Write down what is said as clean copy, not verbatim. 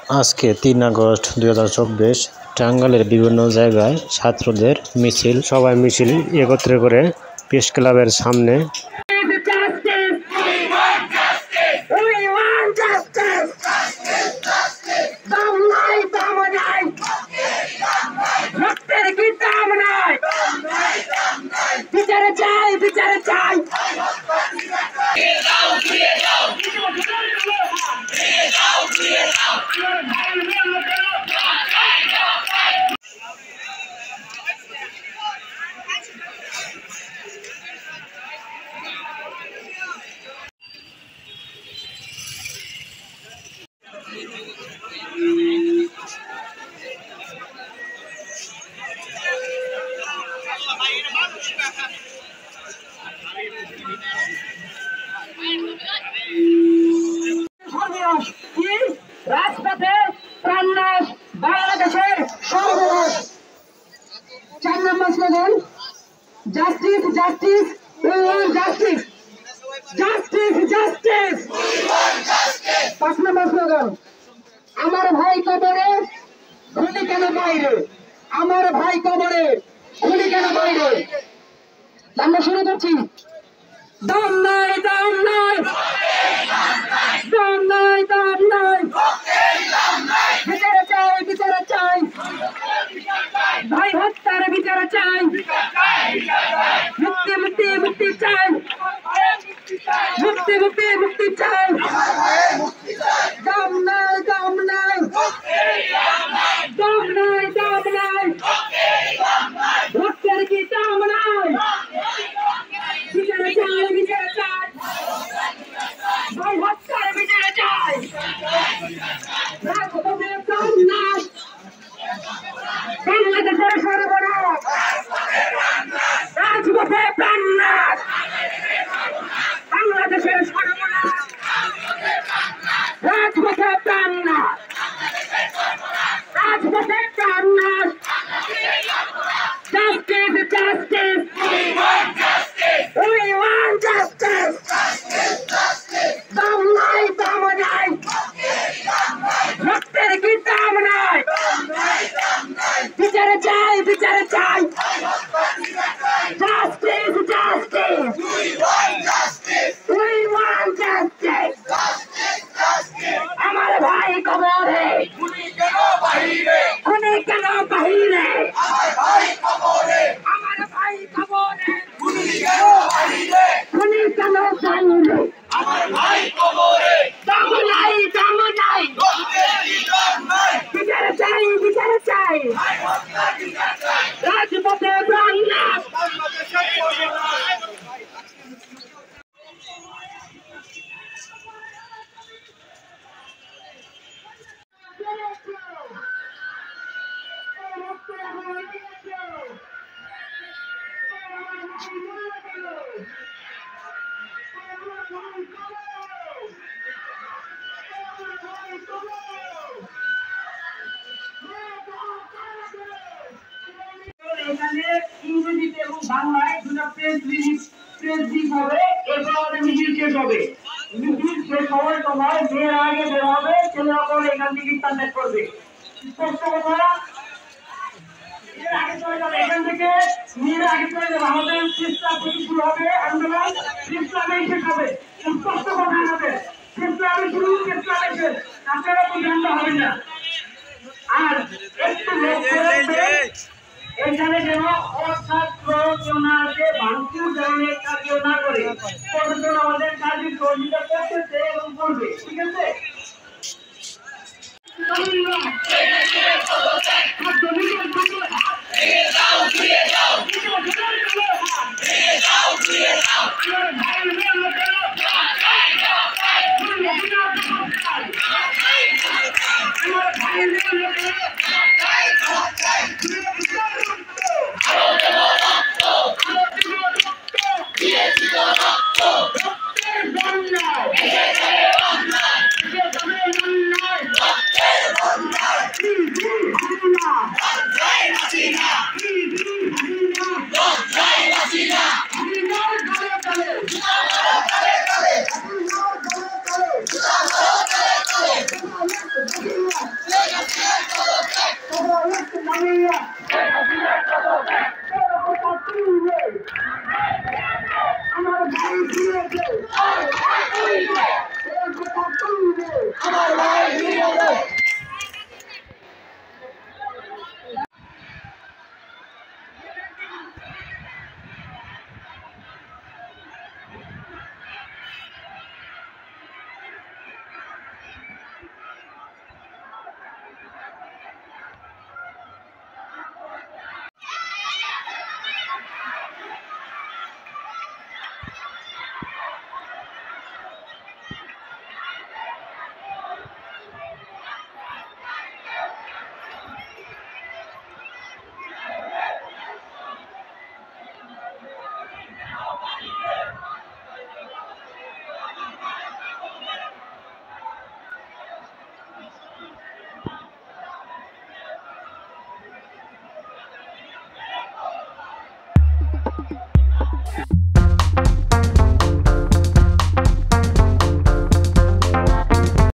আজকে ৩ আগস্ট ২০২৪ টাঙ্গাইলের বিভিন্ন জায়গায় ছাত্রদের মিছিল। সবাই মিছিল একত্রে করে প্রেস ক্লাবের সামনে। রাজপথে প্রাণনাশ বাংলাদেশের সর্বনাশ। ৪ নম্বর slogan, justice justice we want justice, justice justice. ৫ নম্বর স্লোগান, আমার ভাই কবরে খুনি কেন বাইরে, আমার ভাই কবরে খুনি কেন বাইরে। আমরা শুরু করছি। দম নাই দম নাই, দম নাই দম নাই, বিচারে চাই বিচারে চাই, ভাই হত্যার বিচারে চাই, মুক্তি মুক্তি মুক্তি চাই, মুক্তি মুক্তি মুক্তি চাই। দম নাই দম নাই, দম নাই দম নাই, রক্তের কি দম নাই, বিচারে চাই বিচারে চাই, ভাই হত্যার বিচারে চাই। রাজপথে প্রাণনাশ বাংলাদেশের সর্বনাশ, রাজপথে প্রাণনাশ বাংলাদেশের সর্বনাশ, রাজপথে প্রাণনাশ, রাজপথে প্রাণনাশ। Justice justice we want justice, দাম নাই দাম নাই, রক্তের কি দাম নাই, বিচারে চাই বিচারে চাই, justice justice we want justice. আমার ভাই কবরে খুনি কেন বাহিরে, খুনি কেন বাহিরে, আমার ভাই কবরে, আমার ভাই কবরে খুনি কেন বাহিরে, খুনি কেন বাহিরে, আমার ভাই কবরে। দম নাই দম নাই, বিচারে চাই বিচারে চাই, রাজপথে প্রাণনাশ। এখানে ইংরেজিতে এবং বাংলায় দুটো প্রেস রিলিজ হবে, এরপর আমাদের মিছিল শেষ হবে। মিছিল শেষ হওয়ার সময় মেয়েরা আগে বের হবে, ছেলেরা পরে এখান থেকে স্টার্ট করবে। স্পষ্ট কথা, আগে চলে যাবে, এখান থেকে মেয়েরা আগে চলে যাবে। আমাদের চেষ্টা থেকে শুরু হবে আন্দোলন, চেষ্টাতেই শেষ হবে। স্পষ্ট কথা হবে, চেষ্টাতে শুরু চেষ্টাতে শেষ, আপনারা তো জানতে হবে না। আর একটু লক্ষ্য রাখবেন, এখানে যেন অছাত্র কেউ না আসে, ভাঙচুর ধরনের কাজ না করে। প্রশাসন আমাদের কাজে সহযোগিতা করতেছে এবং করবে, ঠিক আছে। আমার ভাই